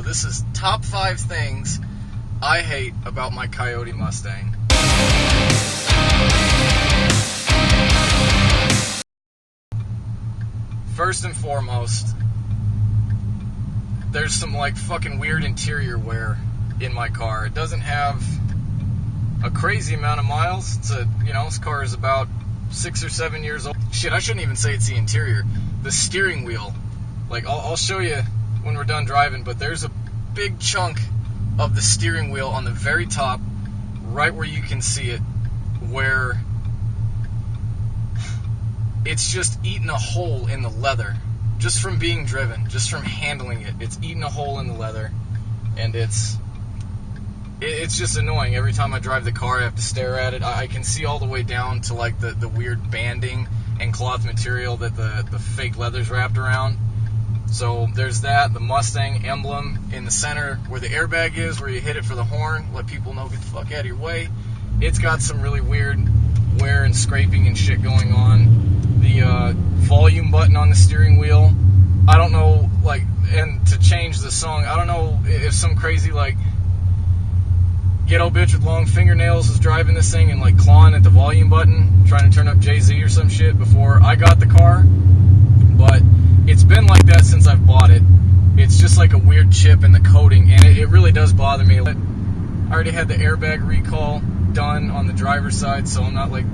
this is top 5 things I hate about my Coyote Mustang. First and foremost, there's some like fucking weird interior wear in my car. It doesn't have a crazy amount of miles. It's this car is about 6 or 7 years old. Shit, I shouldn't even say it's the interior. The steering wheel. Like, I'll show you when we're done driving, but there's a big chunk of the steering wheel on the very top, right where you can see it, where it's just eaten a hole in the leather. Just from being driven, just from handling it. It's eaten a hole in the leather, and it's just annoying. Every time I drive the car, I have to stare at it. I can see all the way down to like the weird banding and cloth material that the fake leather's wrapped around. So there's that. The Mustang emblem in the center where the airbag is, where you hit it for the horn, let people know, get the fuck out of your way. It's got some really weird wear and scraping and shit going on. The volume button on the steering wheel, I don't know, like, and to change the song, I don't know if some crazy, like, ghetto bitch with long fingernails was driving this thing and, like, clawing at the volume button, trying to turn up Jay-Z or some shit before I got the car, but it's been like that since I've bought it. It's just like a weird chip in the coating, and it really does bother me. I already had the airbag recall done on the driver's side, so I'm not, like,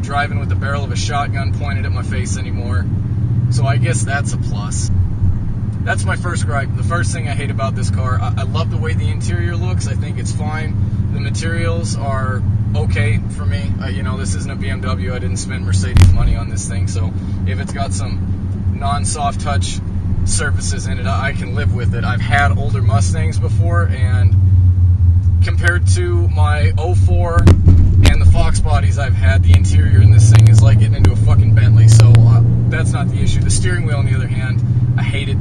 driving with the barrel of a shotgun pointed at my face anymore. So I guess that's a plus. That's my first gripe. The first thing I hate about this car, I love the way the interior looks. I think it's fine. The materials are okay for me. This isn't a BMW. I didn't spend Mercedes money on this thing. So if it's got some non-soft touch surfaces in it, I can live with it. I've had older Mustangs before, and compared to my 04 and the Fox bodies I've had, the interior in this thing is like getting into a fucking Bentley, so that's not the issue. The steering wheel, on the other hand, I hate it.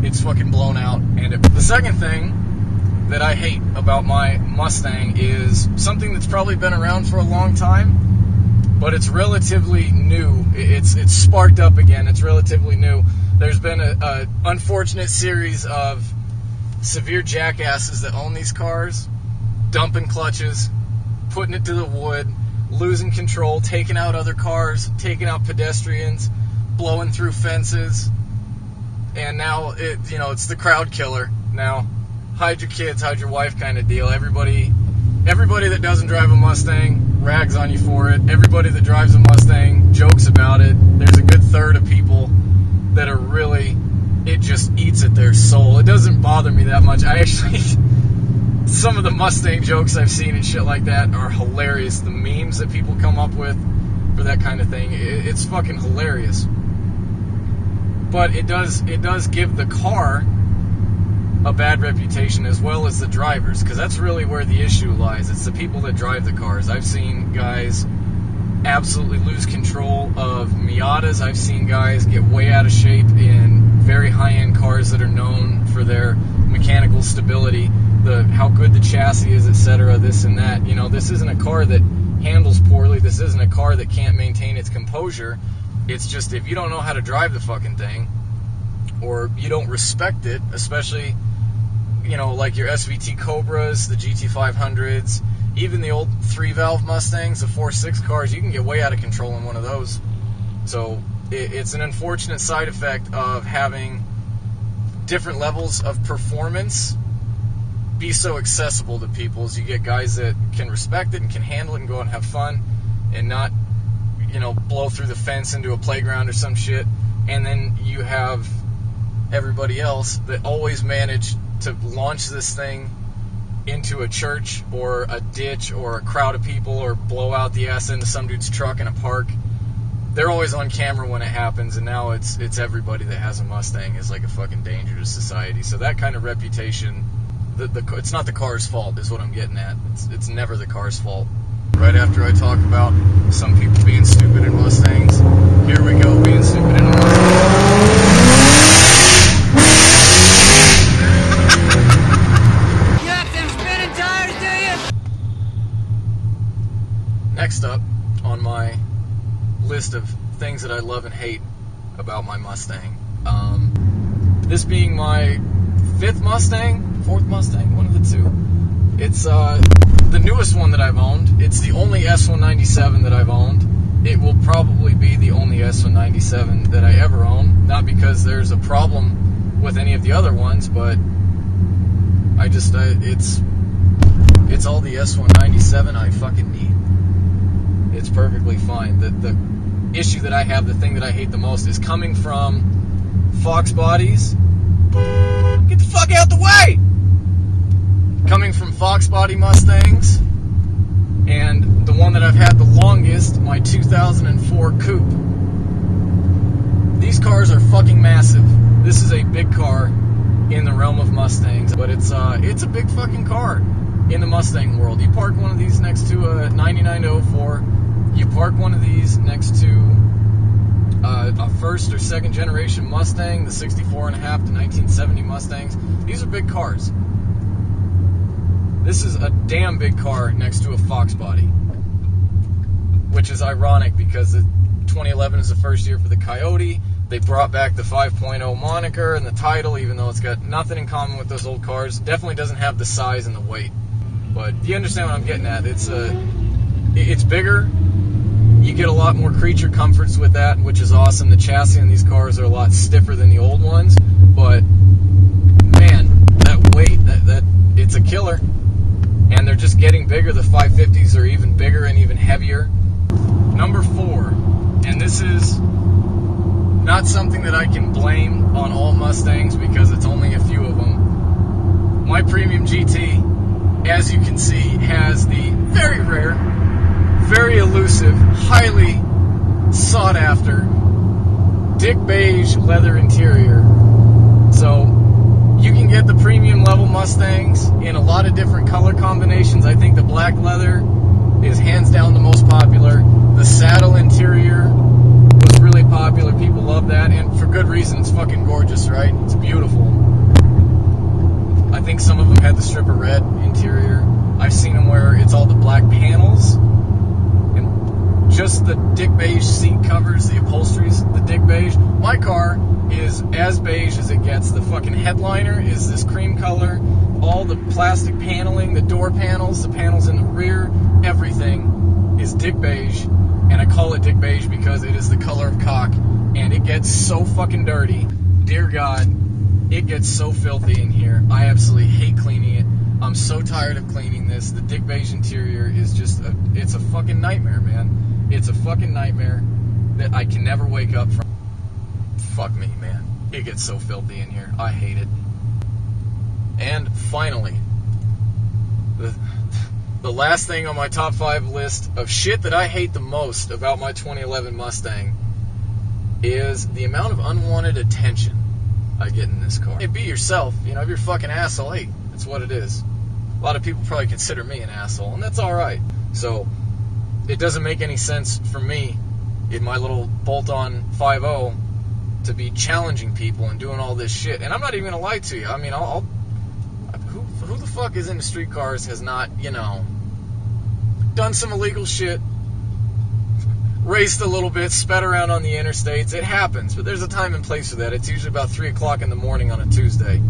It's fucking blown out. And the second thing that I hate about my Mustang is something that's probably been around for a long time, but it's relatively new. It's sparked up again. It's relatively new. There's been a unfortunate series of severe jackasses that own these cars, dumping clutches, putting it to the wood, losing control, taking out other cars, taking out pedestrians, blowing through fences, and now it's the crowd killer. Now, hide your kids, hide your wife kind of deal. Everybody that doesn't drive a Mustang rags on you for it. Everybody that drives a Mustang jokes about it. There's a good third of people that are really, it just eats at their soul. It doesn't bother me that much. I actually... Some of the Mustang jokes I've seen and shit like that are hilarious. The memes that people come up with for that kind of thing, it's fucking hilarious. But it does give the car a bad reputation as well as the drivers, because that's really where the issue lies. It's the people that drive the cars. I've seen guys absolutely lose control of Miatas. I've seen guys get way out of shape in very high-end cars that are known for their mechanical stability, how good the chassis is, etc., this and that. This isn't a car that handles poorly. This isn't a car that can't maintain its composure. It's just, if you don't know how to drive the fucking thing, or you don't respect it, especially, like your SVT Cobras, the GT500s, even the old 3-valve Mustangs, the 4.6 cars, you can get way out of control in one of those. So it's an unfortunate side effect of having different levels of performance be so accessible to people. As you get guys that can respect it and can handle it and go out and have fun and not, blow through the fence into a playground or some shit. And then you have everybody else that always manage to launch this thing into a church or a ditch or a crowd of people, or blow out the ass into some dude's truck in a park. They're always on camera when it happens, and now it's everybody that has a Mustang is like a fucking danger to society. So that kind of reputation, it's not the car's fault, is what I'm getting at. It's never the car's fault. Right after I talk about some people being stupid in Mustangs, here we go, being stupid in a Mustang. You have them spinning tires, do you? Next up on my list of things that I love and hate about my Mustang, this being my fifth Mustang, Ford Mustang, one of the two. It's the newest one that I've owned. It's the only S197 that I've owned. It will probably be the only S197 that I ever own. Not because there's a problem with any of the other ones, but it's all the S197 I fucking need. It's perfectly fine. The issue that I have, the thing that I hate the most, is coming from Fox bodies. Get the fuck out the way! Coming from Fox body Mustangs, and the one that I've had the longest, my 2004 Coupe. These cars are fucking massive. This is a big car in the realm of Mustangs, but it's a big fucking car in the Mustang world. You park one of these next to a 99 to 04. You park one of these next to a first or second generation Mustang, the 64.5 to 1970 Mustangs. These are big cars. This is a damn big car next to a Fox body, which is ironic because 2011 is the first year for the Coyote. They brought back the 5.0 moniker and the title, even though it's got nothing in common with those old cars. Definitely doesn't have the size and the weight. But you understand what I'm getting at. It's bigger. You get a lot more creature comforts with that, which is awesome. The chassis on these cars are a lot stiffer than the old ones, but man, that weight, that it's a killer. And they're just getting bigger. The 550s are even bigger and even heavier. Number 4, and this is not something that I can blame on all Mustangs because it's only a few of them. My Premium GT, as you can see, has the very rare, very elusive, highly sought after Dick Beige leather interior. So you can get the premium level Mustangs in a lot of different color combinations. I think the black leather is hands down the most popular. The saddle interior was really popular. People love that, and for good reason. It's fucking gorgeous, right? It's beautiful. I think some of them had the strip of red interior. I've seen them where it's all the black panels and just the Dick Beige seat covers, the upholsteries, the Dick Beige. My car is as beige as it gets. The fucking headliner is this cream color. All the plastic paneling, the door panels, the panels in the rear, everything is Dick Beige. And I call it Dick Beige because it is the color of cock. And it gets so fucking dirty. Dear God, it gets so filthy in here. I absolutely hate cleaning it. I'm so tired of cleaning this. The Dick Beige interior is just it's a fucking nightmare, man. It's a fucking nightmare that I can never wake up from. Fuck me, man. It gets so filthy in here. I hate it. And finally, the last thing on my top 5 list of shit that I hate the most about my 2011 Mustang is the amount of unwanted attention I get in this car. Hey, be yourself. You know, if you're a fucking asshole, hey, that's what it is. A lot of people probably consider me an asshole, and that's alright. So, it doesn't make any sense for me in my little bolt-on 5.0 to be challenging people and doing all this shit. And I'm not even gonna lie to you. I mean, who the fuck is into street cars has not, you know, done some illegal shit, raced a little bit, sped around on the interstates. It happens, but there's a time and place for that. It's usually about 3 o'clock in the morning on a Tuesday.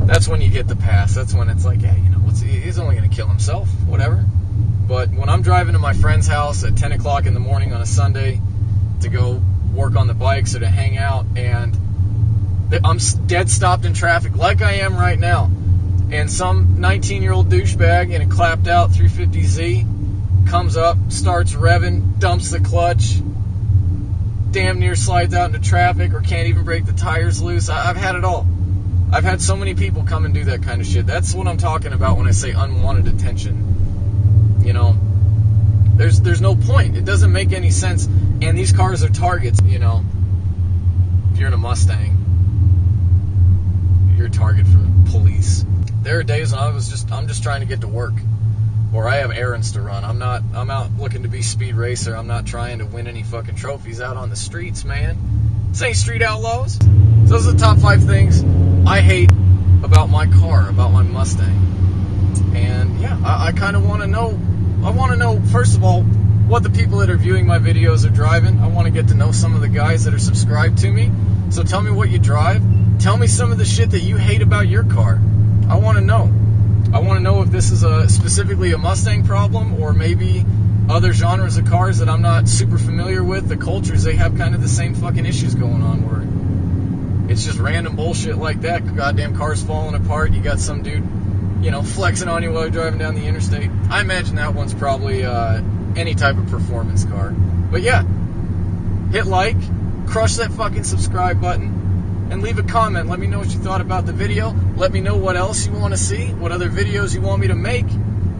That's when you get the pass. That's when it's like, hey, you know, he's only gonna kill himself, whatever. But when I'm driving to my friend's house at 10 o'clock in the morning on a Sunday to go work on the bikes or to hang out, and I'm dead stopped in traffic like I am right now, and some 19-year-old douchebag in a clapped out 350Z comes up, starts revving, dumps the clutch, damn near slides out into traffic or can't even break the tires loose. I've had it all. I've had so many people come and do that kind of shit. That's what I'm talking about when I say unwanted attention. You know, there's no point. It doesn't make any sense. And these cars are targets, you know. If you're in a Mustang, you're a target for the police. There are days when I'm just trying to get to work, or I have errands to run. I'm out looking to be speed racer. I'm not trying to win any fucking trophies out on the streets, man. This ain't Street Outlaws. So those are the top 5 things I hate about my car, about my Mustang. And yeah, I kind of want to know. I want to know, first of all, what the people that are viewing my videos are driving. I want to get to know some of the guys that are subscribed to me. So tell me what you drive. Tell me some of the shit that you hate about your car. I want to know. I want to know if this is specifically a Mustang problem, or maybe other genres of cars that I'm not super familiar with, the cultures, they have kind of the same fucking issues going on where it's just random bullshit like that. Goddamn cars falling apart. You got some dude, you know, flexing on you while you're driving down the interstate. I imagine that one's probably any type of performance car. But yeah, hit like, crush that fucking subscribe button, and leave a comment. Let me know what you thought about the video. Let me know what else you want to see, what other videos you want me to make.